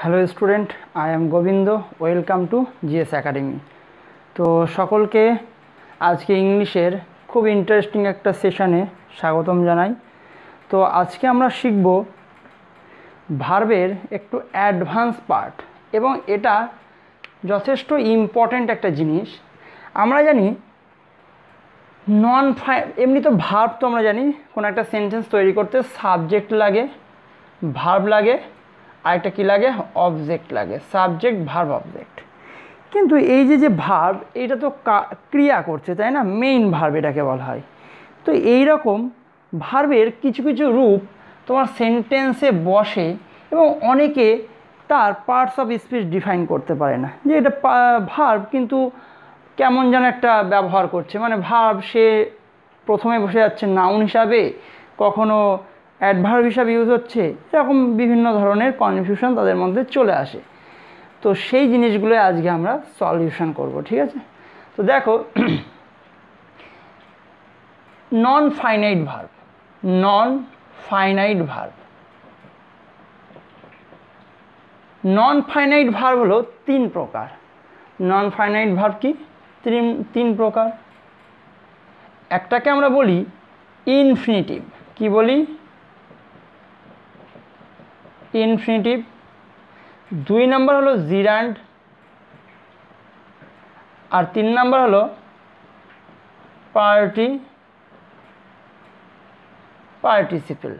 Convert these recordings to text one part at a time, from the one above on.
Hello student, I am Gobinda. Welcome to GS academy. তো সকলকে আজকে ইংলিশের খুব ইন্টারেস্টিং একটা সেশনে স্বাগতম জানাই। তো আজকে আমরা শিখব ভার্বের একটু অ্যাডভান্স পার্ট, এবং এটা যথেষ্ট ইম্পর্ট্যান্ট একটা জিনিস। আমরা জানি এমনি তো ভার্ব তো আমরা জানি কোনো একটা সেন্টেন্স তৈরি করতে সাবজেক্ট লাগে, ভার্ব লাগে, আরেকটা কী লাগে, অবজেক্ট লাগে, সাবজেক্ট ভার্ব অবজেক্ট। কিন্তু এই যে ভার্ব, এটা তো ক্রিয়া করছে, তাই না? মেইন ভার্ব এটাকে বলা হয়। তো এই রকম ভার্বের কিছু কিছু রূপ তোমার সেন্টেন্সে বসে, এবং অনেকে তার পার্টস অফ স্পিচ ডিফাইন করতে পারে না যে এটা ভার্ব, কিন্তু কেমন যেন একটা ব্যবহার করছে। মানে ভার্ব সে প্রথমে বসে যাচ্ছে নাউন হিসাবে, কখনো অ্যাডভার্ব হিসাবে ইউজ হচ্ছে, এরকম বিভিন্ন ধরনের কনফিউশন তাদের মধ্যে চলে আসে। তো সেই জিনিসগুলো আজকে আমরা সলিউশন করব, ঠিক আছে? তো দেখো, non finite verb. Non finite verb non finite verb হলো তিন প্রকার। নন ফাইনাইট ভার্ব কি? তিন প্রকার। একটাকে আমরা বলি ইনফিনিটিভ। কি বলি? ইনফিনিটিভ। দুই নাম্বার হলো জিরান্ড, আর তিন নাম্বার হলো পার্টিসিপেল।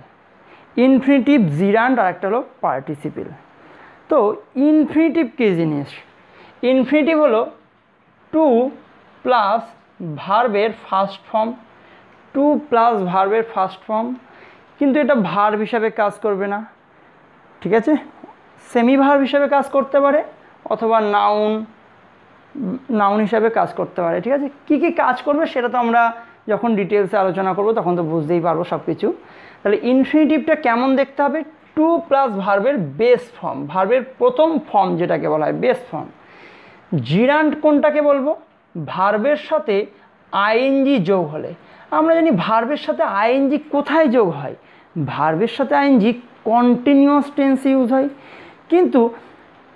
ইনফিনিটিভ, জিরান্ড, আর একটা হলো পার্টিসিপেল। তো ইনফিনিটিভ কী জিনিস? ইনফিনিটিভ হলো টু প্লাস ভার্বের ফার্স্ট ফর্ম। টু প্লাস ভার্বের ফার্স্ট ফর্ম, কিন্তু এটা ভার্ব হিসাবে কাজ করবে না, ঠিক আছে? সেমি ভার্ব হিসাবে কাজ করতে পারে, অথবা নাউন হিসাবে কাজ করতে পারে, ঠিক আছে? কী কী কাজ করবে সেটা তো আমরা যখন ডিটেলসে আলোচনা করব তখন তো বুঝতেই পারবো সব কিছু। তাহলে ইনফিনিটিভটা কেমন দেখতে হবে? টু প্লাস ভার্বের বেস ফর্ম, ভার্বের প্রথম ফর্ম যেটাকে বলা হয় বেস ফর্ম। জিরান্ড কোনটাকে বলবো? ভার্বের সাথে আইএনজি যোগ হলে। আমরা জানি ভার্বের সাথে আইএনজি কোথায় যোগ হয়? ভার্বের সাথে আইএনজি কন্টিনিউয়াস টেন্স ইউজ হয়, কিন্তু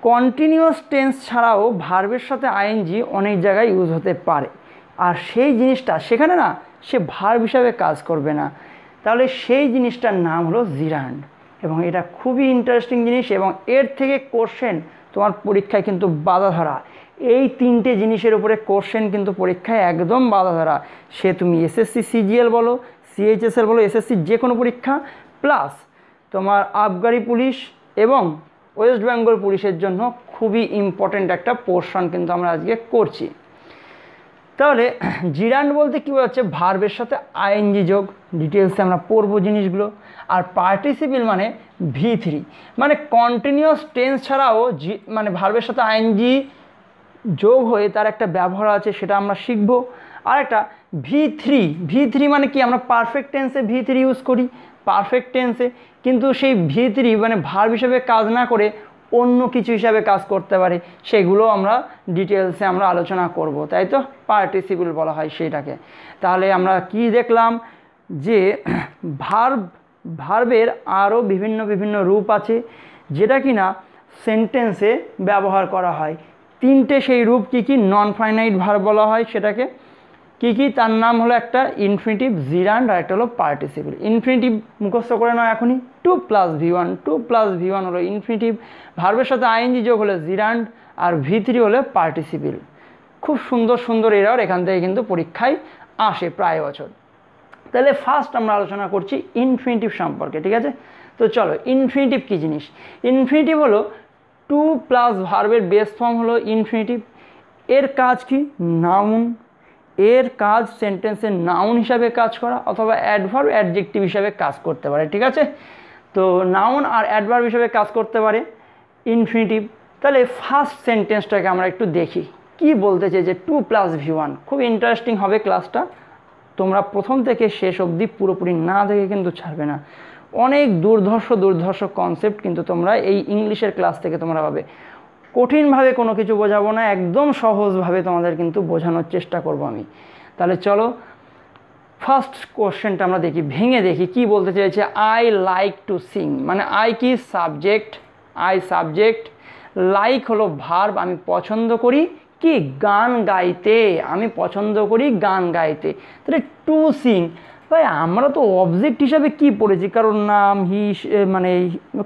কন্টিনিউয়াস টেন্স ছাড়াও ভার্বের সাথে আইএনজি অনেক জায়গায় ইউজ হতে পারে, আর সেই জিনিসটা সেখানে না, সে ভার্ব হিসাবে কাজ করবে না। তাহলে সেই জিনিসটার নাম হলো জিরান্ড, এবং এটা খুবই ইন্টারেস্টিং জিনিস, এবং এর থেকে কোশ্চেন তোমার পরীক্ষায় কিন্তু বাধা ধরা। এই তিনটে জিনিসের উপরে কোশ্চেন কিন্তু পরীক্ষায় একদম বাধা ধরা। সে তুমি এসএসসি সিজিএল বলো, সিএইচএসএল বলো, এসএসসি যে কোনো পরীক্ষা, প্লাস তোমার আবগারি পুলিশ এবং ওয়েস্ট বেঙ্গল পুলিশের জন্য খুবই ইম্পর্ট্যান্ট একটা পোর্শন কিন্তু আমরা আজকে করছি। তাহলে জিরান্ড বলতে কী বোঝাচ্ছে? ভার্বের সাথে আইএনজি যোগ। ডিটেলসে আমরা পড়বো জিনিসগুলো। আর পার্টিসিপেল মানে V3, মানে কন্টিনিউয়াস টেন্স ছাড়াও মানে ভার্বের সাথে আইএনজি যোগ হয়ে তার একটা ব্যবহার আছে, সেটা আমরা শিখব। আর একটা V3 মানে কি? আমরা পারফেক্ট টেন্সে V3 ইউজ করি, পারফেক্ট টেন্সে, কিন্তু সেই V3 মানে ভার্ব হিসেবে কাজ না করে অন্য কিছু হিসাবে কাজ করতে পারে, সেগুলো আমরা ডিটেলসে আমরা আলোচনা করব, তাই তো? পার্টিসিপেল বলা হয় সেটাকে। তাহলে আমরা কি দেখলাম? যে ভার্বের আরও বিভিন্ন রূপ আছে, যেটা কিনা সেন্টেন্সে ব্যবহার করা হয়। তিনটে সেই রূপ কি কি? নন ফাইনাইট ভার্ব বলা হয় সেটাকে। কি কি? তার নাম হলো একটা ইনফিনিটিভ, জিরান্ড, আর একটা হলো পার্টিসিপেল। ইনফিনিটিভ মুখস্থ করে নাও এখনই, টু প্লাস V1 হলো ইনফিনিটিভ, ভার্বের সাথে আইএনজি যোগ হলো জিরান্ড, আর V3 হলো পার্টিসিপেল। খুব সুন্দর এরাও এখান থেকে কিন্তু পরীক্ষায় আসে প্রায় বছর। তাহলে ফার্স্ট আমরা আলোচনা করছি ইনফিনিটিভ সম্পর্কে, ঠিক আছে? তো চলো, ইনফিনিটিভ কী জিনিস? ইনফিনিটিভ হলো টু প্লাস ভার্বের বেস ফর্ম হলো ইনফিনিটিভ। এর কাজ কি? নাউন। এর কাজ সেন্টেন্সের নাউন হিসাবে কাজ করা, অথবা অ্যাডভার্ব, অ্যাডজেক্টিভ হিসাবে কাজ করতে পারে, ঠিক আছে? তো নাউন আর অ্যাডভার্ব হিসাবে কাজ করতে পারে ইনফিনিটিভ। তাহলে ফার্স্ট সেন্টেন্সটাকে আমরা একটু দেখি কি বলতে চেয়েছে টু প্লাস V1। খুব ইন্টারেস্টিং হবে ক্লাসটা, তোমরা প্রথম থেকে শেষ অবধি পুরোপুরি না দেখে কিন্তু ছাড়বে না। অনেক দুর্ধর্ষ কনসেপ্ট কিন্তু তোমরা এই ইংলিশের ক্লাস থেকে তোমরা পাবে। কঠিনভাবে কোনো কিছু বোঝাবো না, একদম সহজভাবে তোমাদের কিন্তু বোঝানোর চেষ্টা করব আমি। তাহলে চলো ফার্স্ট কোশ্চেনটা আমরা দেখি, ভেঙে দেখি কি বলতে চেয়েছে। আই লাইক টু সিং, মানে আই কি? সাবজেক্ট, আই সাবজেক্ট, লাইক হলো ভার্ব, আমি পছন্দ করি কি গান গাইতে, আমি পছন্দ করি গান গাইতে। তাহলে টু সিং, ভাই আমরা তো অবজেক্ট হিসাবে কি পড়েছি, কারণ নাম হি, মানে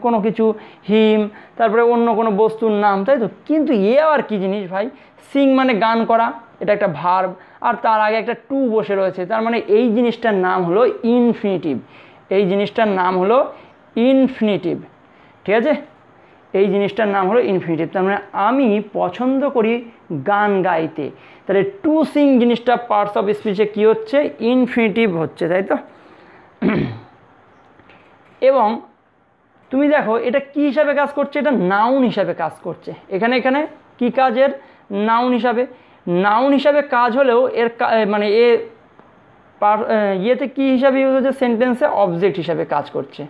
কোনো কিছু হিম, তারপরে অন্য কোনো বস্তুর নাম, তাই তো। কিন্তু এ আবার কি জিনিস ভাই, সিং মানে গান করা, এটা একটা ভার্ব, আর তার আগে একটা টু বসে রয়েছে, তার মানে এই জিনিসটার নাম হলো ইনফিনিটিভ, এই জিনিসটার নাম হলো ইনফিনিটিভ, ঠিক আছে, এই জিনিসটার নাম হলো ইনফিনিটিভ। তার মানে আমি পছন্দ করি গান গাইতে, তাহলে টু সিং জিনিসটা পার্টস অফ স্পিচে কী হচ্ছে, ইনফিনিটিভ হচ্ছে, তাই তো। এবং তুমি দেখো এটা কি হিসাবে কাজ করছে, এটা নাউন হিসাবে কাজ করছে, এখানে এখানে কি কাজের, নাউন হিসাবে, নাউন হিসাবে কাজ হলেও এর মানে ইয়েতে কী হিসাবে ইউজ হচ্ছে, সেন্টেন্সে অবজেক্ট হিসাবে কাজ করছে,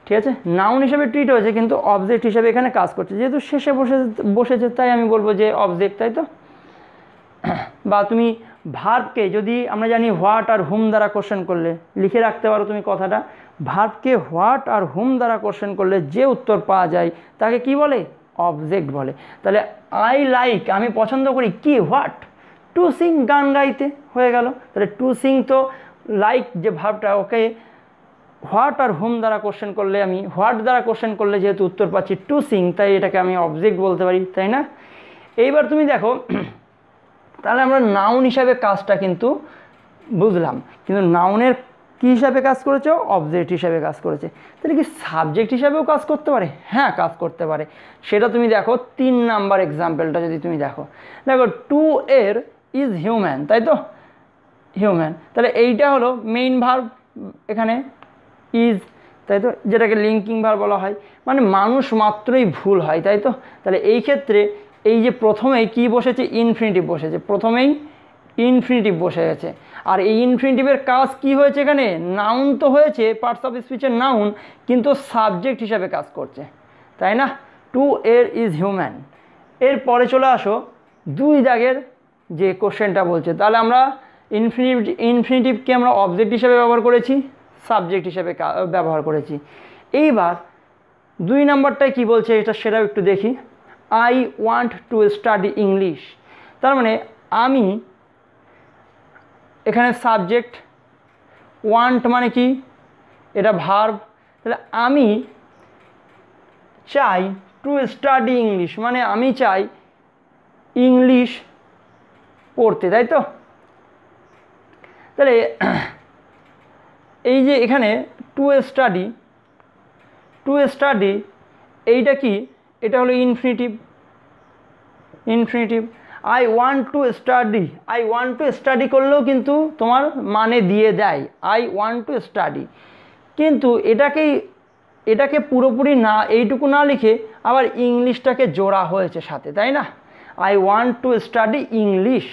ঠিক আছে। নাউন হিসাবে ট্রিট হয়েছে কিন্তু অবজেক্ট হিসাবে এখানে কাজ করছে, যেহেতু শেষে বসেছে তাই আমি বলবো যে অবজেক্ট, তাই তো। বা তুমি ভার্বকে যদি আমরা জানি হোয়াট আর হুম দ্বারা কোশ্চেন করলে, লিখে রাখতে পারো তুমি কথাটা, ভার্বকে হোয়াট আর হুম দ্বারা কোশ্চেন করলে যে উত্তর পাওয়া যায় তাকে কি বলে, অবজেক্ট বলে। তাহলে আই লাইক, আমি পছন্দ করি কি, হোয়াট, টু সিং গান গাইতে, হয়ে গেল। তাহলে টু সিং তো লাইক যে ভার্বটা, ওকে হোয়াট আর হুম দ্বারা কোশ্চেন করলে, আমি হোয়াট দ্বারা কোশ্চেন করলে যেহেতু উত্তর পাচ্ছি টু সিং, তাই এটাকে আমি অবজেক্ট বলতে পারি, তাই না। এইবার তুমি দেখো তাহলে আমরা নাউন হিসাবে কাজটা কিন্তু বুঝলাম, কিন্তু নাউনের কী হিসাবে কাজ করেছে, অবজেক্ট হিসাবে কাজ করেছে। তাহলে কি সাবজেক্ট হিসাবেও কাজ করতে পারে, হ্যাঁ কাজ করতে পারে। সেটা তুমি দেখো 3 নাম্বার এক্সাম্পলটা যদি তুমি দেখো, দেখো টু এর ইজ হিউম্যান, তাই তো, হিউম্যান, তাহলে এইটা হলো মেইন ভার্ব এখানে ইজ, তাই তো, যেটাকে লিঙ্কিং ভার্ব বলা হয়, মানে মানুষ মাত্রই ভুল হয়, তাই তো। তাহলে এই ক্ষেত্রে এই যে প্রথমেই কি বসেছে, ইনফিনিটিভ বসেছে, প্রথমেই ইনফিনিটিভ বসে গেছে, আর এই ইনফিনিটিভের কাজ কি হয়েছে এখানে, নাউন তো হয়েছে, পার্টস অফ স্পিচের নাউন, কিন্তু সাবজেক্ট হিসাবে কাজ করছে, তাই না। টু এর ইজ হিউম্যান। এরপরে চলে আসো 2 দাগের যে কোশ্চেনটা বলছে, তাহলে আমরা ইনফিনিটিভকে আমরা অবজেক্ট হিসাবে ব্যবহার করেছি, সাবজেক্ট হিসাবে ব্যবহার করেছি। এইবার 2 নাম্বারটায় কি বলছে এটা সেটাও একটু দেখি। I want to study English, তার মানে আমি, এখানে সাবজেক্ট, ওয়ান্ট মানে কি, এটা ভার্ব, তাহলে আমি চাই টু স্টাডি ইংলিশ, মানে আমি চাই ইংলিশ পড়তে, তাই তো। তাহলে এই যে এখানে টু স্টাডি এইটা কি, এটা হলো infinitive. I want to study করলেও কিন্তু তোমার মানে দিয়ে দেয়, আই ওয়ান্ট টু স্টাডি, কিন্তু এটাকে পুরোপুরি না, এইটুকু না লিখে আবার ইংলিশটাকে জোড়া হয়েছে সাথে, তাই না। I want to study English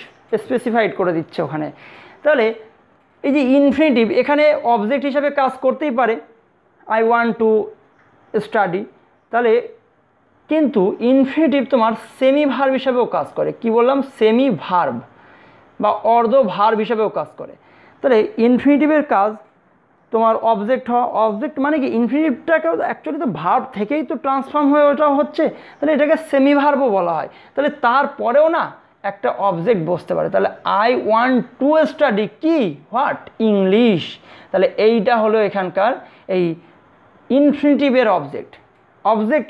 specified করে দিচ্ছে ওখানে। তাহলে এই যে ইনফিনিটিভ এখানে অবজেক্ট হিসাবে কাজ করতেই পারে, আই ওয়ান্ট টু স্টাডি, তাহলে কিন্তু ইনফিনিটিভ তোমার সেমি ভার্ব হিসাবেও কাজ করে, কি বললাম, সেমি ভার্ব বা অর্ধ ভার্ব হিসাবেও কাজ করে। তাহলে ইনফিনিটিভের কাজ তোমার অবজেক্ট হওয়া, অবজেক্ট মানে কি, ইনফিনিটিভটাকেও অ্যাকচুয়ালি তো ভার্ব থেকেই তো ট্রান্সফর্ম হয়ে ওটা হচ্ছে, তাহলে এটাকে সেমি ভার্বও বলা হয়। তাহলে তারপরেও না একটা অবজেক্ট বসতে পারে, তাহলে আই ওয়ান্ট টু স্টাডি কি, হোয়াট, ইংলিশ, তাহলে এইটা হলো এখানকার এই ইনফিনিটিভের অবজেক্ট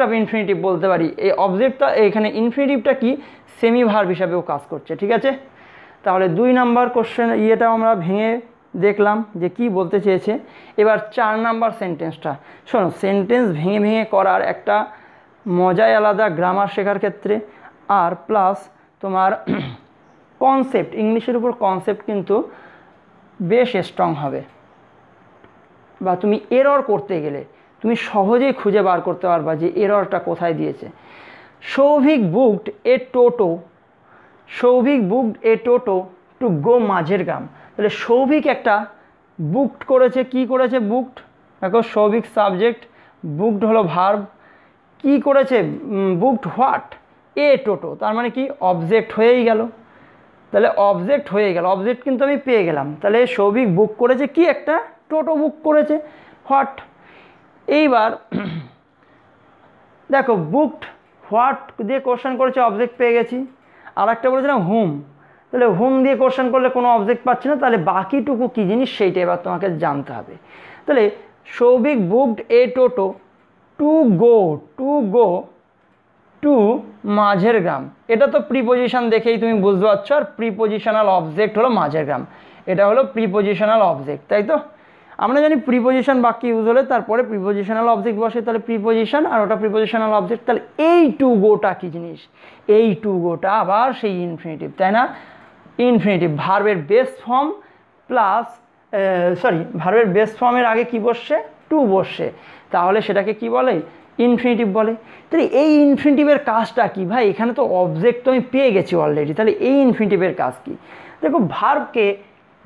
অফ ইনফিনিটিভ বলতে পারি। এই অবজেক্টটা এখানে ইনফিনিটিভটা কি, সেমি ভার্ব হিসাবেও কাজ করছে, ঠিক আছে। তাহলে 2 নাম্বার কোশ্চেন ইয়েটাও আমরা ভেঙে দেখলাম যে কি বলতে চেয়েছে। এবার 4 নাম্বার সেন্টেন্সটা শোনো, সেন্টেন্স ভেঙে ভেঙে করার একটা মজাই আলাদা গ্রামার শেখার ক্ষেত্রে, আর প্লাস তোমার কনসেপ্ট, ইংলিশের উপর কনসেপ্ট কিন্তু বেশ স্ট্রং হবে, বা তুমি এরর করতে গেলে তুমি সহজেই খুঁজে বার করতে পারবা যে এররটা কোথায় দিয়েছে। Souvik booked A toto to go মাঝের গ্রাম, তাহলে সৌভিক একটা বুকড করেছে, কি করেছে, বুকড, দেখো সৌভিক সাবজেক্ট, বুকড হলো ভার্ব, কি করেছে, বুকড হোয়াট, এ টোটো, তার মানে কি অবজেক্ট হয়েই গেল, তাহলে অবজেক্ট হয়ে গেল, অবজেক্ট কিন্তু আমি পেয়ে গেলাম। তাহলে সৌভিক বুক করেছে কি, একটা টোটো বুক করেছে, হোয়াট। এইবার দেখো বুকড হোয়াট দিয়ে কোশ্চেন করেছে, অবজেক্ট পেয়ে গেছি। আর একটা বলেছিলাম হুম, তাহলে হুম দিয়ে কোশ্চেন করলে কোনো অবজেক্ট পাচ্ছি না, তাহলে বাকিটুকু কী জিনিস সেইটা এবার তোমাকে জানতে হবে। তাহলে Souvik booked A toto to go to মাঝের গ্রাম, এটা তো প্রিপোজিশন দেখেই তুমি বুঝতে পারছো। আর প্রিপোজিশনাল অবজেক্ট হলো মাঝের গ্রাম, এটা হলো প্রিপোজিশনাল অবজেক্ট, তাই তো। আমরা জানি প্রিপোজিশন বাক্য ইউজ হলে তারপরে প্রিপোজিশনাল অবজেক্ট বসে, তাহলে প্রিপোজিশন আর ওটা প্রিপোজিশনাল অবজেক্ট। তাহলে এই টু গোটা কী জিনিস, এই টু গোটা আবার সেই ইনফিনিটিভ, তাই না। ইনফিনিটিভ ভার্বের বেস ফর্ম প্লাস ভার্বের বেস ফর্মের আগে কি বসছে, টু বসছে, তাহলে সেটাকে কি বলে, ইনফিনিটিভ বলে। তাহলে এই ইনফিনিটিভের কাজটা কি ভাই, এখানে তো অবজেক্ট তো আমি পেয়ে গেছি অলরেডি, তাহলে এই ইনফিনিটিভের কাজ কি। দেখো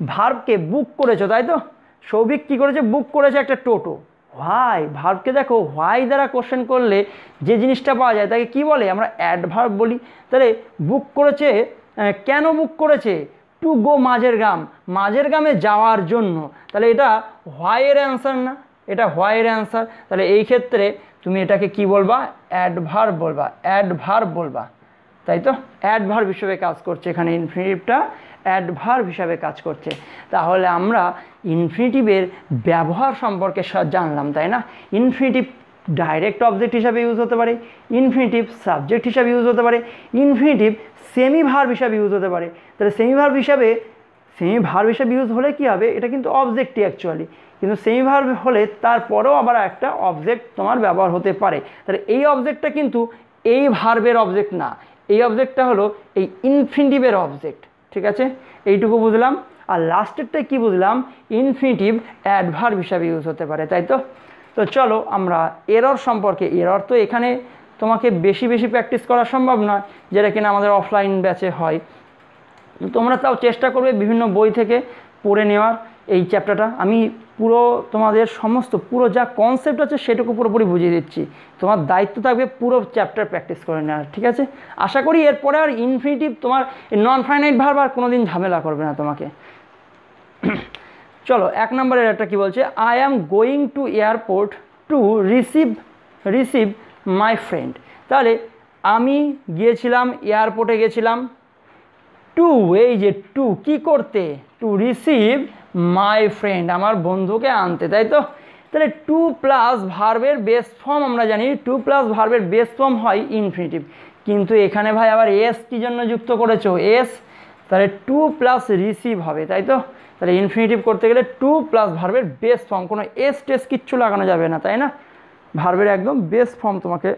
ভার্বকে বুক করেছো, তাই তো। সৌভিক কী করেছে, বুক করেছে একটা টোটো। হোয়াই, ভার্বকে দেখো হোয়াই দ্বারা কোশ্চেন করলে যে জিনিসটা পাওয়া যায় তাকে কি বলে, আমরা অ্যাডভার্ব বলি। তাহলে বুক করেছে, কেন বুক করেছে, টু গো মাঝের গ্রামে যাওয়ার জন্য, তাহলে এটা হোয়াইয়ের অ্যান্সার না, এটা হোয়াইয়ের অ্যান্সার। তাহলে এই ক্ষেত্রে তুমি এটাকে কি বলবা, অ্যাডভার্ব বলবা, তাই তো। অ্যাডভার্ব হিসেবে কাজ করছে এখানে, ইনফিনিটিভটা অ্যাডভার্ব হিসাবে কাজ করছে। তাহলে আমরা ইনফিনিটিভের ব্যবহার সম্পর্কে জানলাম, তাই না। ইনফিনিটিভ ডাইরেক্ট অবজেক্ট হিসাবে ইউজ হতে পারে, ইনফিনিটিভ সাবজেক্ট হিসাবে ইউজ হতে পারে, ইনফিনিটিভ সেমি ভার্ব হিসাবে ইউজ হতে পারে। তাহলে সেমি ভার্ব হিসাবে ইউজ হলে কি হবে, এটা কিন্তু অবজেক্টই অ্যাকচুয়ালি, কিন্তু সেমি ভার্ব হলে তারপরেও আবার একটা অবজেক্ট তোমার ব্যবহার হতে পারে। তাহলে এই অবজেক্টটা কিন্তু এই ভার্বের অবজেক্ট না, এই অবজেক্টটা হলো এই ইনফিনিটিভের অবজেক্ট, ঠিক আছে। এইটুকু বুঝলাম। আর লাস্টেরটা কি বুঝলাম, ইনফিনিটিভ অ্যাডভার্ব হিসাবে ইউজ হতে পারে, তাই তো। তো চলো আমরা এরর সম্পর্কে, এরর তো এখানে তোমাকে বেশি প্র্যাকটিস করা সম্ভব নয়, যেটা কিনা আমাদের অফলাইন ব্যাচে হয়। তোমরা তাও চেষ্টা করবে বিভিন্ন বই থেকে পড়ে নেওয়ার এই চ্যাপ্টারটা। আমি পুরো তোমাদের পুরো যা কনসেপ্ট আছে সেটুকু পুরোপুরি বুঝিয়ে দিচ্ছি, তোমার দায়িত্ব থাকবে পুরো চ্যাপ্টার প্র্যাকটিস করে নেওয়ার, ঠিক আছে। আশা করি এরপরে আর ইনফিনিটিভ তোমার নন ফাইনাইট ভার্ব আর কোনো দিন ঝামেলা করবে না তোমাকে। চলো 1 নম্বরের একটা কি বলছে, I am going to airport to receive my friend. তাহলে আমি গিয়েছিলাম, এয়ারপোর্টে গেছিলাম, টু, এই যে টু কি করতে, টু রিসিভ মাই ফ্রেন্ড, আমার বন্ধুকে আনতে, তাই তো। তাহলে টু প্লাস ভার্বের বেস ফর্ম আমরা জানি, টু প্লাস ভার্বের বেস ফর্ম হয় ইনফিনিটিভ, কিন্তু এখানে ভাই আবার এস কি জন্য যুক্ত করেছো, এস, তাহলে টু প্লাস রিসিভ হবে, তাই তো। তাহলে ইনফিনিটিভ করতে গেলে টু প্লাস ভার্বের বেস ফর্ম, কোনো এস টেস কিচ্ছু লাগানো যাবে না, তাই না। ভার্বের একদম বেস ফর্ম তোমাকে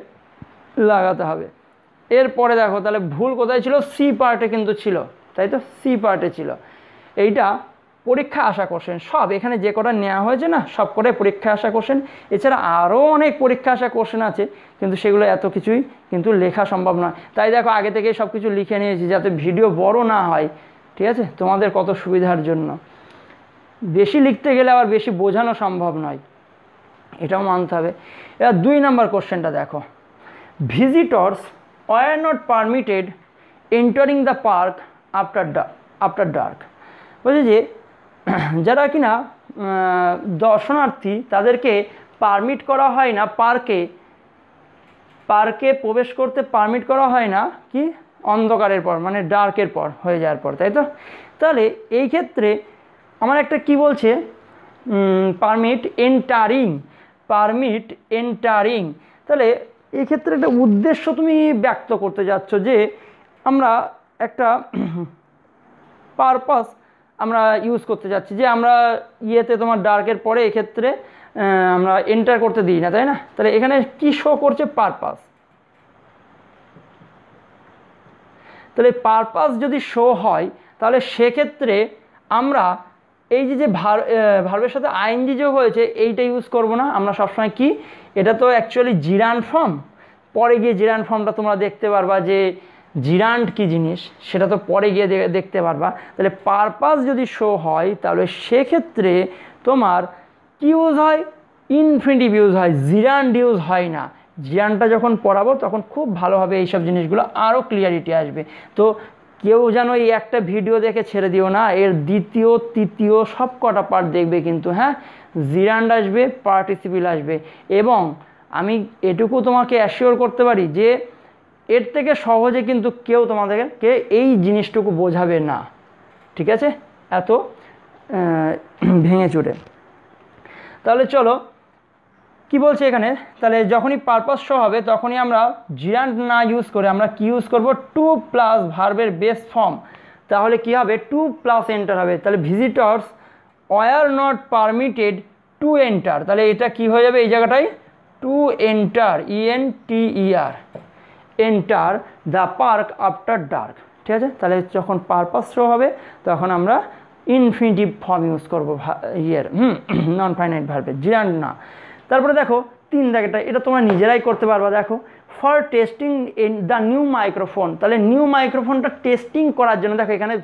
লাগাতে হবে। এরপরে দেখো তাহলে ভুল কোথায় ছিল, সি পার্টে কিন্তু ছিল, তাই তো, সি পার্টে ছিল। এইটা পরীক্ষা আসা কোশ্চেন সব, এখানে যে কটা নেওয়া হয়েছে না সব কটাই পরীক্ষা আসা কোশ্চেন। এছাড়া আরও অনেক পরীক্ষা আসা কোশ্চেন আছে, কিন্তু সেগুলো এত কিছুই কিন্তু লেখা সম্ভব নয়। তাই দেখো আগে থেকে সব কিছু লিখে নিয়েছি যাতে ভিডিও বড় না হয়, ঠিক আছে, তোমাদের কত সুবিধার জন্য। বেশি লিখতে গেলে আবার বেশি বোঝানো সম্ভব নয়, এটাও মানতে হবে। এবার 2 নম্বর কোশ্চেনটা দেখো, visitors were not permitted entering the park after dark। বলছে যে যারা কিনা দর্শনার্থী তাদেরকে পারমিট করা হয় না, পার্কে প্রবেশ করতে পারমিট করা হয় না কি, অন্ধকারের পর, মানে ডার্কের পর হয়ে যাওয়ার পর, তাই তো। তাহলে এই ক্ষেত্রে আমার একটা কি বলছে, পারমিট এন্টারিং, তাহলে এই ক্ষেত্রে একটা উদ্দেশ্য তুমি ব্যক্ত করতে যাচ্ছ যে আমরা একটা পারপাস আমরা ইউজ করতে যাচ্ছি, যে আমরা ইয়েতে তোমার ডার্কের পরে এক্ষেত্রে আমরা এন্টার করতে দিই না, তাই না। তাহলে এখানে কি শো করছে, পারপাস। তাহলে পারপাস যদি শো হয় তাহলে সেক্ষেত্রে আমরা এই যে ভার্বের সাথে আইএনজি যোগ হয়েছে এইটা ইউজ করব না, আমরা সবসময় কি, এটা তো অ্যাকচুয়ালি জিরান্ড ফর্ম, পরে গিয়ে জিরান্ড ফর্মটা তোমরা দেখতে পারবা যে জিরান্ড কি জিনিস, সেটা তো পরে গিয়ে দেখতে পারবা। তাহলে পারপাস যদি শো হয় তাহলে সেক্ষেত্রে তোমার কি ইউজ হয়, ইনফিনিটিভ ইউজ হয়, জিরান্ড ইউজ হয় না। জিরান্ডটা যখন পড়াবো তখন খুব ভালোভাবে এইসব জিনিসগুলো আরও ক্লিয়ারিটি আসবে। তো কেউ যেন এই একটা ভিডিও দেখে ছেড়ে দিও না, এর দ্বিতীয় তৃতীয় সব কটা পার্ট দেখবে কিন্তু, হ্যাঁ। জিরান্ড আসবে, পার্টিসিপিল আসবে, এবং আমি এটুকু তোমাকে অ্যাসিওর করতে পারি যে এর থেকে সহজে কিন্তু কেউ তোমাদেরকে এই জিনিসটুকু বোঝাবে না, ঠিক আছে, এত ভেঙে চুরে। তাহলে চলো কি বলছে এখানে, তাহলে যখনই পারপাস শো হবে তখনই আমরা জিরান্ড না ইউজ করে আমরা কি ইউজ করব, টু প্লাস ভার্বের বেস ফর্ম। তাহলে কি হবে, টু প্লাস এন্টার হবে। তাহলে visitors were not permitted to enter, তাহলে এটা কি হয়ে যাবে এই জায়গাটায়, to enter, ENTER, enter the park after dark, ঠিক আছে। তাহলে যখন পারপাস শো হবে তখন আমরা ইনফিনিটিভ ফর্ম ইউজ করবো নন ফাইনাইট ভার্বের, জিরান্ড না। তারপরে দেখো 3 দাগেটা, এটা তোমরা নিজেরাই করতে পারবা। দেখো for testing in the new microphone, তাহলে নিউ মাইক্রোফোনটা টেস্টিং করার জন্য দেখো এখানে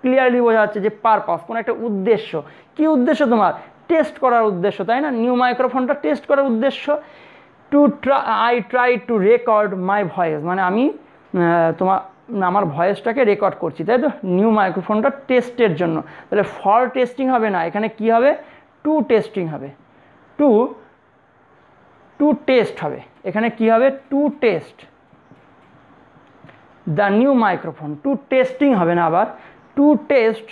ক্লিয়ারলি বোঝা যাচ্ছে যে পারপাস, কোনো একটা উদ্দেশ্য। কি উদ্দেশ্য তোমার, টেস্ট করার উদ্দেশ্য, তাই না, নিউ মাইক্রোফোনটা টেস্ট করার উদ্দেশ্য। I try to record my voice, মানে আমি আমার ভয়েসটাকে রেকর্ড করছি, তাই তো, নিউ মাইক্রোফোনটা টেস্টের জন্য। তাহলে ফর টেস্টিং হবে না, এখানে কি হবে, টু টেস্টিং হবে, টু টেস্ট হবে, এখানে কি হবে, to test the new microphone, to testing হবে না, আবার to test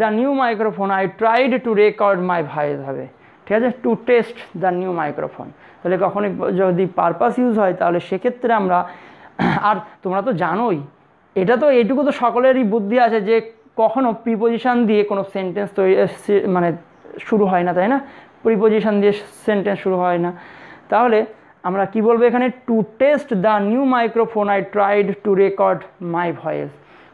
the new microphone I tried to record my voice হবে, ঠিক আছে, to test the new microphone. তাহলে কখনই যদি পারপাস ইউজ হয় তাহলে সেক্ষেত্রে আমরা, আর তোমরা তো জানোই, এটা তো এইটুকু তো সকলেরই বুদ্ধি আছে যে কখনো প্রিপোজিশন দিয়ে কোনো সেন্টেন্স তৈরি মানে শুরু হয় না, তাই না, প্রিপোজিশন দিয়ে সেন্টেন্স শুরু হয় না। তাহলে আমরা কি বলবো এখানে, to test the new microphone I tried to record my voice.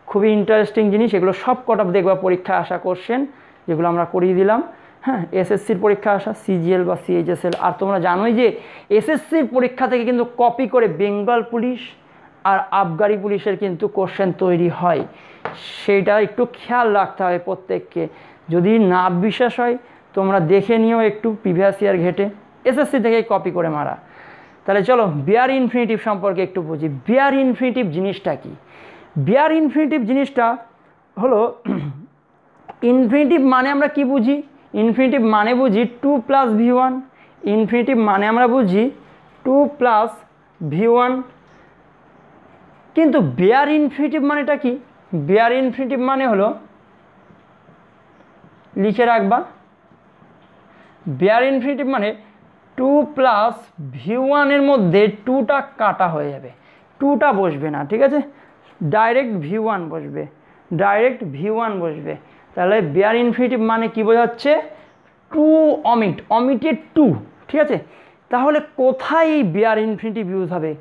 খুবই ইন্টারেস্টিং জিনিস, এগুলো সব কটা দেখবা পরীক্ষায় আসা কোশ্চেন, যেগুলো আমরা করিয়ে দিলাম। হ্যাঁ, এসএসসির পরীক্ষা আসা, CGL বা CHSL। আর তোমরা জানোই যে এসএসসির পরীক্ষা থেকে কিন্তু কপি করে বেঙ্গল পুলিশ আর আবগারি পুলিশের কিন্তু কোশ্চেন তৈরি হয়, সেইটা একটু খেয়াল রাখতে হবে প্রত্যেককে। যদি না বিশ্বাস হয় তোমরা দেখে নিও একটু প্রিভিয়াস ইয়ার ঘেটে, এসএসসি থেকেই কপি করে মারা। তাহলে চলো বেয়ার ইনফিনিটিভ সম্পর্কে একটু বুঝি। বেয়ার ইনফিনিটিভ জিনিসটা কি, বেয়ার ইনফিনিটিভ জিনিসটা হলো, ইনফিনিটিভ মানে আমরা কি বুঝি, ইনফিনিটিভ মানে বুঝি টু প্লাস V1, ইনফিনিটিভ মানে আমরা বুঝি টু প্লাস V1। কিন্তু বেয়ার ইনফিনিটিভ মানেটা কি, বেয়ার ইনফিনিটিভ মানে হলো, লিখে রাখবা, বেয়ার ইনফিনিটিভ মানে টু প্লাস V1 এর মধ্যে টুটা কাটা হয়ে যাবে, টুটা বসবে না, ঠিক আছে, ডাইরেক্ট V1 বসবে, ডাইরেক্ট V1 বসবে। তাহলে বেয়ার ইনফিনিটিভ মানে কি বোঝাচ্ছে, টু অমিটেড টু, ঠিক আছে। তাহলে কোথায় এই বেয়ার ইনফিনিটিভ ইউজ হবে,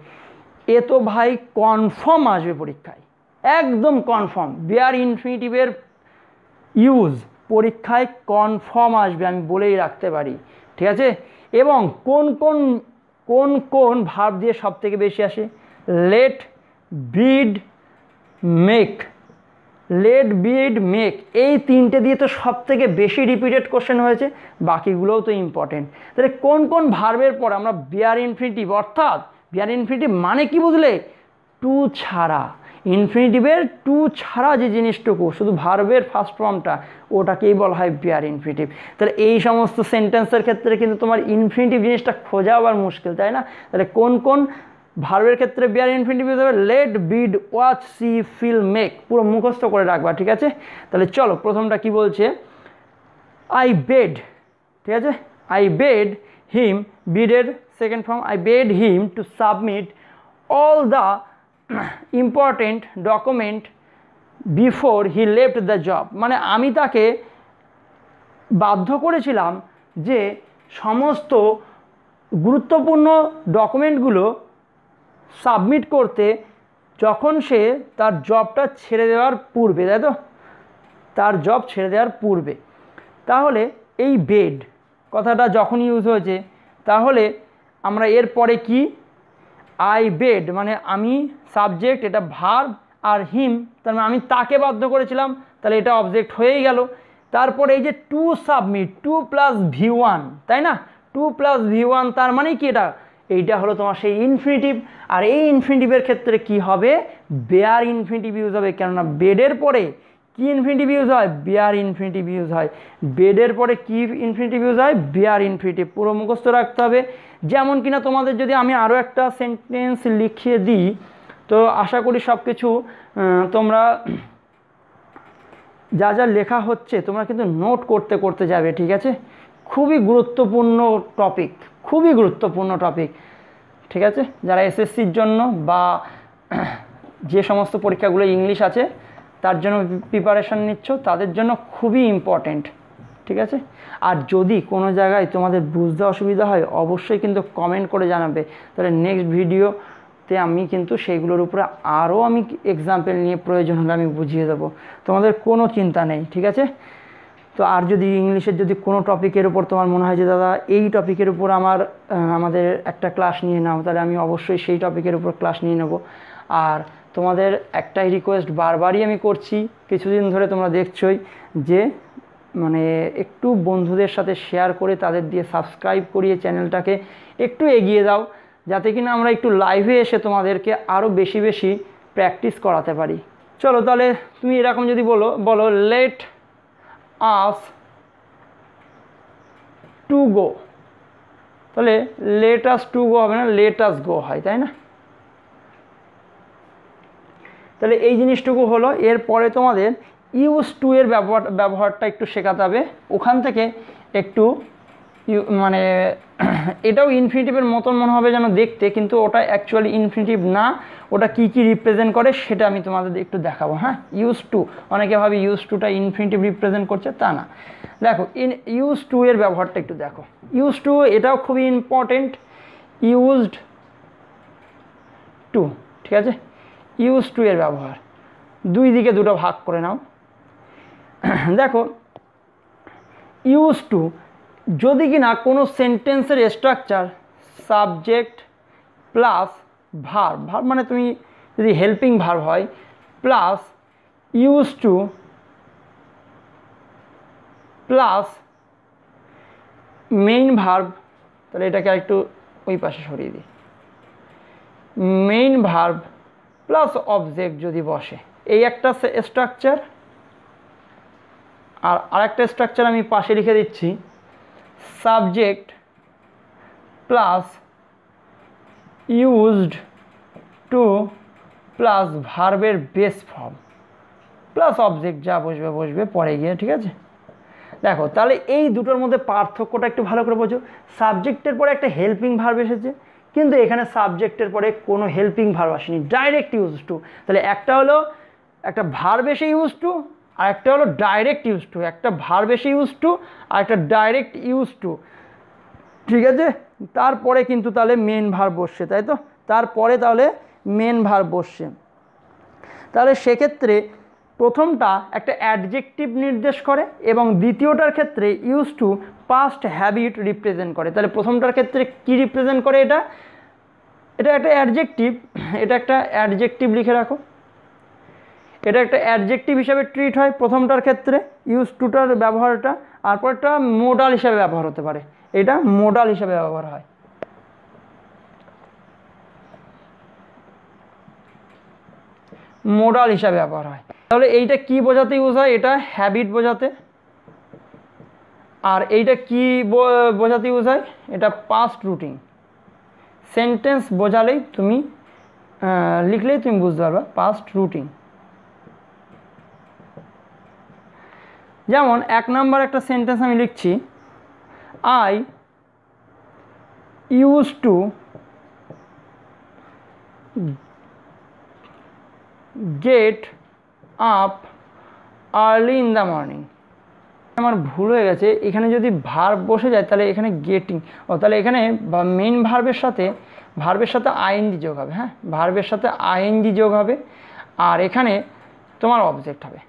এ তো ভাই কনফার্ম আসবে পরীক্ষায়, একদম কনফার্ম, বেয়ার ইনফিনিটিভের ইউজ পরীক্ষায় কনফার্ম আসবে, আমি বলেই রাখতে পারি, ঠিক আছে। এবং কোন কোন কোন কোন ভার্ব দিয়ে সব থেকে বেশি আসে, লেট, বিড, মেক, লেট, বিড, মেক, এই তিনটে দিয়ে তো সব থেকে বেশি রিপিটেড কোশ্চেন হয়েছে, বাকিগুলোও তো ইম্পর্টেন্ট। তাহলে কোন কোন ভার্বের পর আমরা বেয়ার ইনফিনিটিভ, অর্থাৎ বেয়ার ইনফিনিটিভ মানে কি বুঝলে, টু ছাড়া, ইনফিনিটিভের টু ছাড়া যে জিনিসটুকু, শুধু ভার্বের ফার্স্ট ফর্মটা, ওটাকেই বলা হয় বেয়ার ইনফিনিটিভ। তাহলে এই সমস্ত সেন্টেন্সের ক্ষেত্রে কিন্তু তোমার ইনফিনিটিভ জিনিসটা খোঁজা আবার মুশকিল, তাই না। তাহলে কোন কোন ভার্বের ক্ষেত্রে বেয়ার ইনফিনিটিভ ইউজ হবে, লেট, বিড, ওয়াচ, সি, ফিল, মেক, পুরো মুখস্থ করে রাখবা, ঠিক আছে। তাহলে চলো প্রথমটা কি বলছে, আই বেড, ঠিক আছে, আই বেড হিম, বিডের second form, I bade him to submit all the important document before he left the job, মানে আমি তাকে বাধ্য করেছিলাম যে সমস্ত গুরুত্বপূর্ণ ডকুমেন্টগুলো সাবমিট করতে যখন সে তার জবটা ছেড়ে দেওয়ার পূর্বে, তাই তো, তার জব ছেড়ে দেওয়ার পূর্বে। তাহলে এই বেড কথাটা যখন ইউজ হয়েছে, তাহলে আমরা এর পরে কি, আই বেড মানে আমি সাবজেক্ট, এটা ভার্ব, আর হিম তার মানে আমি তাকে বাধ্য করেছিলাম, তাহলে এটা অবজেক্ট হয়েই গেল। তারপরে এই যে to submit, two plus V1, তাই না, টু প্লাস V1 তার মানে কি, এটা এইটা হলো তোমার সেই ইনফিনিটিভ। আর এই ইনফিনিটিভের ক্ষেত্রে কি হবে, বেয়ার ইনফিনিটিভ ইউজ হবে, কেননা বেডের পরে কি ইনফিনিটিভ ইউজ হয়, বেয়ার ইনফিনিটিভ ইউজ হয়, বেডের পরে কি ইনফিনিটিভ ইউজ হয়, বেয়ার ইনফিনিটিভ, পুরো মুখস্থ রাখতে হবে। যেমন কিনা তোমাদের যদি আমি আরও একটা সেন্টেন্স লিখিয়ে দিই, তো আশা করি সব কিছু তোমরা যা যা লেখা হচ্ছে তোমরা কিন্তু নোট করতে করতে যাবে, ঠিক আছে? খুবই গুরুত্বপূর্ণ টপিক, খুবই গুরুত্বপূর্ণ টপিক, ঠিক আছে? যারা এসএসসির জন্য বা যে সমস্ত পরীক্ষাগুলো ইংলিশ আছে তার জন্য প্রিপারেশান নিচ্ছ তাদের জন্য খুবই ইম্পর্ট্যান্ট, ঠিক আছে? আর যদি কোনো জায়গায় তোমাদের বুঝতে অসুবিধা হয় অবশ্যই কিন্তু কমেন্ট করে জানাবে, তাহলে নেক্সট ভিডিওতে আমি কিন্তু সেইগুলোর উপরে আরও আমি এক্সাম্পল নিয়ে প্রয়োজন হলে আমি বুঝিয়ে দেবো, তোমাদের কোনো চিন্তা নেই, ঠিক আছে? তো আর যদি ইংলিশের যদি কোনো টপিকের উপর তোমার মনে হয় যে দাদা এই টপিকের উপর আমাদের একটা ক্লাস নিয়ে নাও, তাহলে আমি অবশ্যই সেই টপিকের উপর ক্লাস নিয়ে নেব। আর তোমাদের একটাই রিকোয়েস্ট বারবারই আমি করছি, কিছুদিন ধরে তোমরা দেখছোই যে মানে একটু বন্ধুদের সাথে শেয়ার করে তাদের দিয়ে সাবস্ক্রাইব করিয়ে চ্যানেলটাকে একটু এগিয়ে দাও, যাতে কিনা আমরা একটু লাইভে এসে তোমাদেরকে আরও বেশি বেশি প্র্যাকটিস করাতে পারি। চলো তাহলে তুমি এরকম যদি বলো লেট আস টু গো, তাহলে লেট আস টু গো হবে না, লেট আস গো হয়, তাই না? তাহলে এই জিনিসটুকু হলো। এরপরে তোমাদের ইউজ টু এর ব্যবহারটা একটু শেখাতে হবে, ওখান থেকে একটু মানে এটাও ইনফিনিটিভের মতন মনে হবে যেন দেখতে, কিন্তু ওটা অ্যাকচুয়ালি ইনফিনিটিভ না, ওটা কি কি রিপ্রেজেন্ট করে সেটা আমি তোমাদের একটু দেখাবো। হ্যাঁ, ইউজ টু, অনেকে ভাবে ইউজ টুটা ইনফিনিটিভ রিপ্রেজেন্ট করছে, তা না। দেখো ইউজ টু এর ব্যবহারটা একটু দেখো। ইউজ টু এটাও খুবই ইম্পর্টেন্ট, ইউজড টু, ঠিক আছে? ইউজ টু এর ব্যবহার দুই দিকে দুটো ভাগ করে নাও। দেখো ইউজ টু যদি কিনা কোনো সেন্টেন্সের structure subject plus verb, verb মানে তুমি যদি হেল্পিং ভার্ব হয় plus use to plus main verb, তাহলে এটাকে আরেকটু ওই পাশে সরিয়ে দিই, মেইন ভার্ব প্লাস অবজেক্ট যদি বসে, এই একটা স্ট্রাকচার। আর আরেকটা স্ট্রাকচার আমি পাশে লিখে দিচ্ছি, subject plus used to plus ভার্বের বেস ফর্ম প্লাস অবজেক্ট, যা বসবে পরে গিয়ে, ঠিক আছে? দেখো তাহলে এই দুটোর মধ্যে পার্থক্যটা একটু ভালো করে বোঝো। সাবজেক্টের পরে একটা হেল্পিং ভার্ব এসেছে, কিন্তু এখানে সাবজেক্টের পরে কোনো হেল্পিং ভার্ব আসেনি, ডাইরেক্ট ইউজ টু। তাহলে একটা হলো একটা ভার্ব এসে ইউজ টু, আর একটা হলো ডাইরেক্ট ইউজ টু। একটা ভার্ব এসে ইউজ টু আর একটা ডাইরেক্ট ইউজ টু, ঠিক আছে? তারপরে কিন্তু তাহলে মেন ভার্ব বসছে, তাই তো? তারপরে তাহলে মেন ভার্ব বসছে। তাহলে সেক্ষেত্রে প্রথমটা একটা অ্যাডজেক্টিভ নির্দেশ করে এবং দ্বিতীয়টার ক্ষেত্রে use to past habit represent করে। তাহলে প্রথমটার ক্ষেত্রে কি রিপ্রেজেন্ট করে? এটা একটা অ্যাডজেক্টিভ, এটা একটা অ্যাডজেক্টিভ লিখে রাখো, এটা একটা অ্যাডজেক্টিভ হিসাবে ট্রিট হয় প্রথমটার ক্ষেত্রে ইউজ টুটার ব্যবহারটা, আর পরটা মোডাল হিসাবে ব্যবহার হতে পারে, এটা মোডাল হিসাবে ব্যবহার হয়। মোডাল হিসাবে ব্যবহার হয়। তাহলে এইটা কি বোঝাতে ইউজ হয়? এটা হ্যাবিট বোঝাতে। আর এইটা কি বোঝাতে ইউজ হয়? এটা পাস্ট রুটিন। সেন্টেন্স বোঝালেই তুমি লিখলেই তুমি বুঝতে পারবে পাস্ট রুটিন। যেমন এক নাম্বার একটা সেন্টেন্স আমি লিখছি, I use to get up early in the morning. আমার ভুল হয়ে গেছে, এখানে যদি ভার্ব বসে যায় তাহলে এখানে গেটিং, তাহলে এখানে মেইন ভার্বের সাথে আইএনজি যোগ হবে। হ্যাঁ, ভার্বের সাথে আইএনজি যোগ হবে, আর এখানে তোমার অবজেক্ট হবে।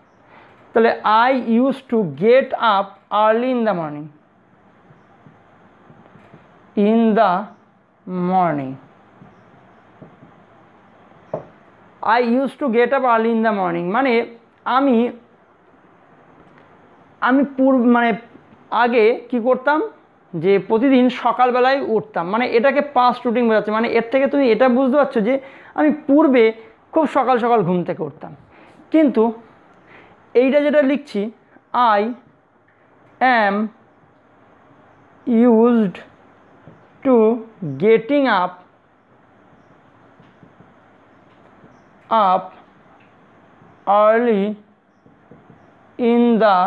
তাহলে I use to get up early in the morning, in the morning. I use to get up early in the morning মানে আমি আগে কি করতাম, যে প্রতিদিন সকালবেলায় উঠতাম, মানে এটাকে পাস্ট রুটিন বোঝাচ্ছে। মানে এর থেকে তুমি এটা বুঝতে পারছো যে আমি পূর্বে খুব সকাল সকাল ঘুম থেকে উঠতাম। কিন্তু এইটা যেটা লিখছি, I am used to getting up early in the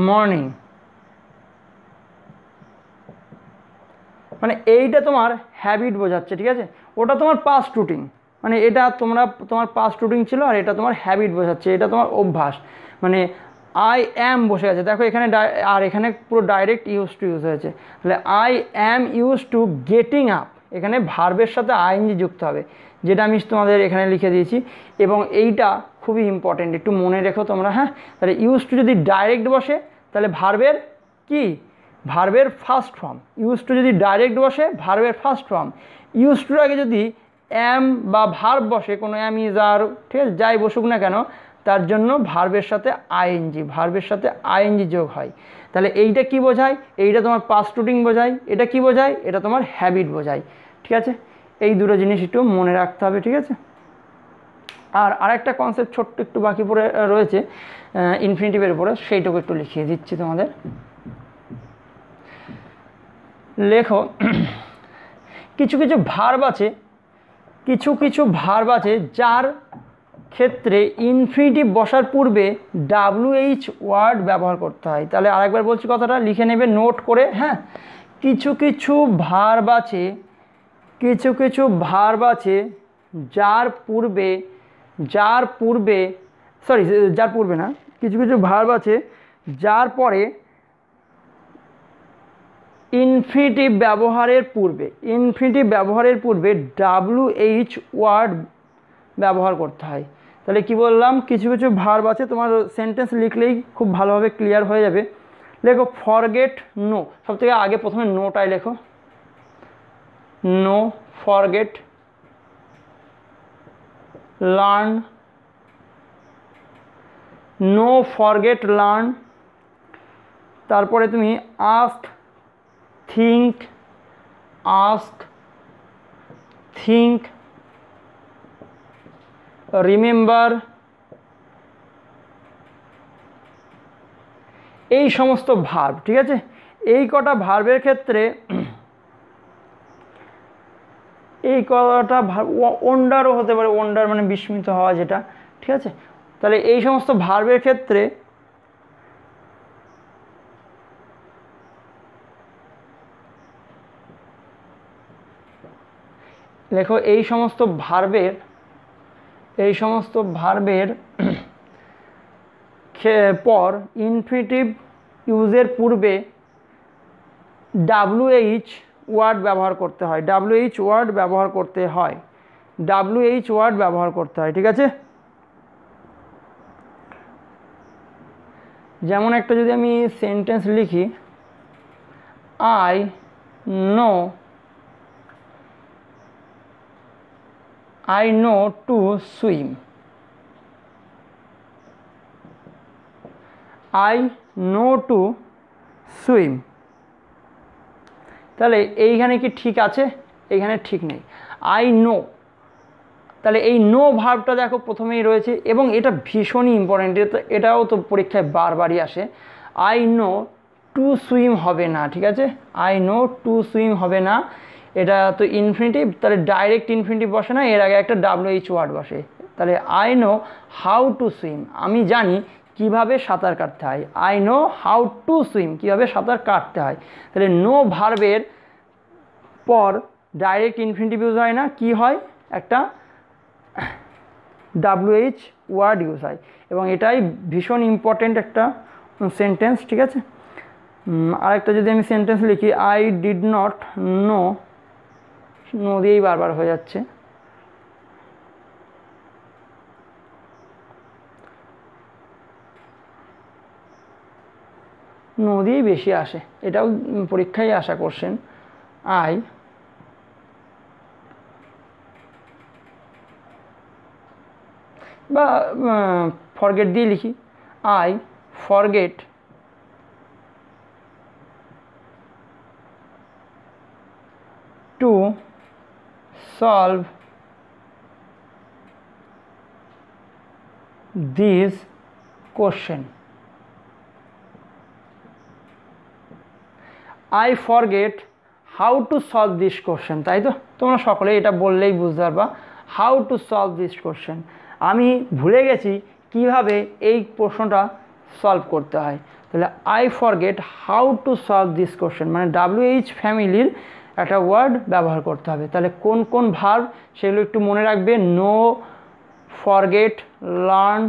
morning। মানে এইটা তোমার হ্যাবিট বোঝাচ্ছে, ঠিক আছে। ওটা তোমার পাস্ট রুটিন, মানে এটা তোমার পাস্ট রুটিন ছিল, আর এটা তোমার হ্যাবিট বোঝাচ্ছে, এটা তোমার অভ্যাস। মানে আই অ্যাম বসে আছে, দেখো এখানে, আর এখানে পুরো ডাইরেক্ট ইউজ টু ইউজ হয়েছে। তাহলে I am use to getting up, এখানে ভার্বের সাথে আইএনজি যুক্ত হবে, যেটা আমি তোমাদের এখানে লিখে দিয়েছি। এবং এইটা খুবই ইম্পর্টেন্ট, একটু মনে রেখো তোমরা, হ্যাঁ। তাহলে ইউজ টু যদি ডাইরেক্ট বসে তাহলে ভার্বের কি, ভার্বের ফার্স্ট ফর্ম। ইউজ টু যদি ডাইরেক্ট বসে ভার্বের ফার্স্ট ফর্ম। ইউজ টুর আগে যদি অ্যাম বা ভার্ব বসে, কোনো অ্যাম ইজ আর, ঠিক আছে, যাই বসুক না কেন, তার জন্য ভার্বের সাথে আইএনজি যোগ হয়। তাহলে এইটা কি বোঝায়, এইটা তোমার পাস্ট রুটিন বোঝায়। এটা কি বোঝায়, এটা তোমার হ্যাবিট বোঝায়, ঠিক আছে। এই দুটো জিনিস একটু মনে রাখতে হবে, ঠিক আছে। আর আরেকটা কনসেপ্ট ছোট্ট একটু বাকি পড়ে রয়েছে ইনফিনিটিভের উপরে, সেইটুকু একটু লিখিয়ে দিচ্ছি তোমাদের। লেখো, কিছু কিছু ভার্ব আছে যার ক্ষেত্রে ইনফিনিটিভ বসার পূর্বে WH ওয়ার্ড ব্যবহার করতে হয়। তাহলে আরেকবার বলছি, কথাটা লিখে নেবে নোট করে, হ্যাঁ। কিছু কিছু ভার্ব আছে যার পরে ইনফিনিটিভ ব্যবহারের পূর্বে WH ওয়ার্ড ব্যবহার করতে হয়। তাহলে কি বললাম, কিছু কিছু ভার্ব আছে, তোমার সেন্টেন্স লিখলেই খুব ভালোভাবে ক্লিয়ার হয়ে যাবে। লেখো ফরগেট নো, সব থেকে আগে প্রথমে নোটাই লেখো, know, forget, learn, know forget learn. তারপরে তুমি আস্ক, থিঙ্ক, রিমেম্বার, এই সমস্ত ভার্ব, ঠিক আছে। এই কটা ভার্বের ক্ষেত্রে ওন্ডারও হতে পারে, ওন্ডার মানে বিস্মিত হওয়া, যেটা, ঠিক আছে। তাহলে এই সমস্ত ভার্বের ক্ষেত্রে লেখো, এই সমস্ত ভার্বের পর ইনফিনিটিভ ইউজের পূর্বে WH ওয়ার্ড ব্যবহার করতে হয়, ঠিক আছে। যেমন একটা যদি আমি সেন্টেন্স লিখি, আই নো টু সুইম, তাহলে এইখানে কি ঠিক আছে, এইখানে ঠিক নেই। আই নো, তাহলে এই নো ভার্বটা দেখো প্রথমেই রয়েছে, এবং এটা ভীষণই ইম্পর্টেন্ট, এটাও তো পরীক্ষায় বারবারই আসে। আই নো টু সুইম হবে না, ঠিক আছে। আই নো টু সুইম হবে না, এটা তো ইনফিনিটিভ, তাহলে ডাইরেক্ট ইনফিনিটিভ বসে না, এর আগে একটা WH ওয়ার্ড বসে। তাহলে I know how to swim, আমি জানি কিভাবে সাঁতার কাটতে হয়। I know how to swim, কীভাবে সাঁতার কাটতে হয়। তাহলে নো ভার্বের পর ডাইরেক্ট ইনফিনিটিভ ইউজ হয় না, কি হয়, একটা WH ওয়ার্ড ইউজ হয়, এবং এটাই ভীষণ ইম্পর্টেন্ট একটা সেন্টেন্স, ঠিক আছে। আরেকটা যদি আমি সেন্টেন্স লিখি, I did not know, know দিয়েই বারবার হয়ে যাচ্ছে, নো দিয়েই বেশি আসে, এটাও পরীক্ষায় আসা কোশ্চেন। আই বা ফরগেট দিয়ে লিখি, I forget to solve this question. I forget how to solve this question, তাই তো? তোমরা সকলেই এটা বললেই বুঝতে পারবা, how to solve this question. আমি ভুলে গেছি কিভাবে এই প্রশ্নটা সলভ করতে হয়। তাহলে I forget how to solve this question, মানে WH ফ্যামিলির একটা ওয়ার্ড ব্যবহার করতে হবে। তাহলে কোন কোন ভার্ব সেগুলো একটু মনে রাখবে। Know, forget, learn,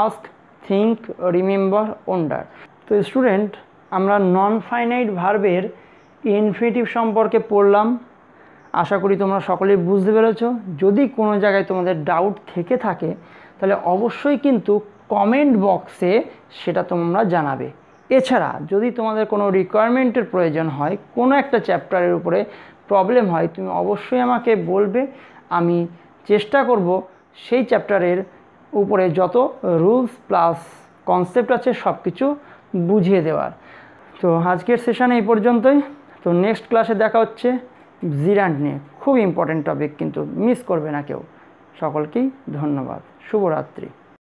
ask, think, remember, wonder. তো স্টুডেন্ট, আমরা নন ফাইনাইট ভার্বের ইনফিনিটিভ সম্পর্কে পড়লাম। আশা করি তোমরা সকলেই বুঝতে পেরেছো। যদি কোনো জায়গায় তোমাদের ডাউট থেকে থাকে তাহলে অবশ্যই কিন্তু কমেন্ট বক্সে সেটা তোমরা জানাবে। এছাড়া যদি তোমাদের কোনো রিকোয়ারমেন্টের প্রয়োজন হয়, কোনো একটা চ্যাপ্টারের উপরে প্রবলেম হয়, তুমি অবশ্যই আমাকে বলবে। আমি চেষ্টা করব সেই চ্যাপ্টারের উপরে যত রুলস প্লাস কনসেপ্ট আছে সব কিছু বুঝিয়ে দেওয়ার। তো আজকের সেশন এই পর্যন্তই। তো নেক্সট ক্লাসে দেখা হচ্ছে জিরান্ড নিয়ে। খুব ইম্পর্টেন্ট টপিক, কিন্তু মিস করবে না কেউ। সকলকেই ধন্যবাদ। শুভরাত্রি।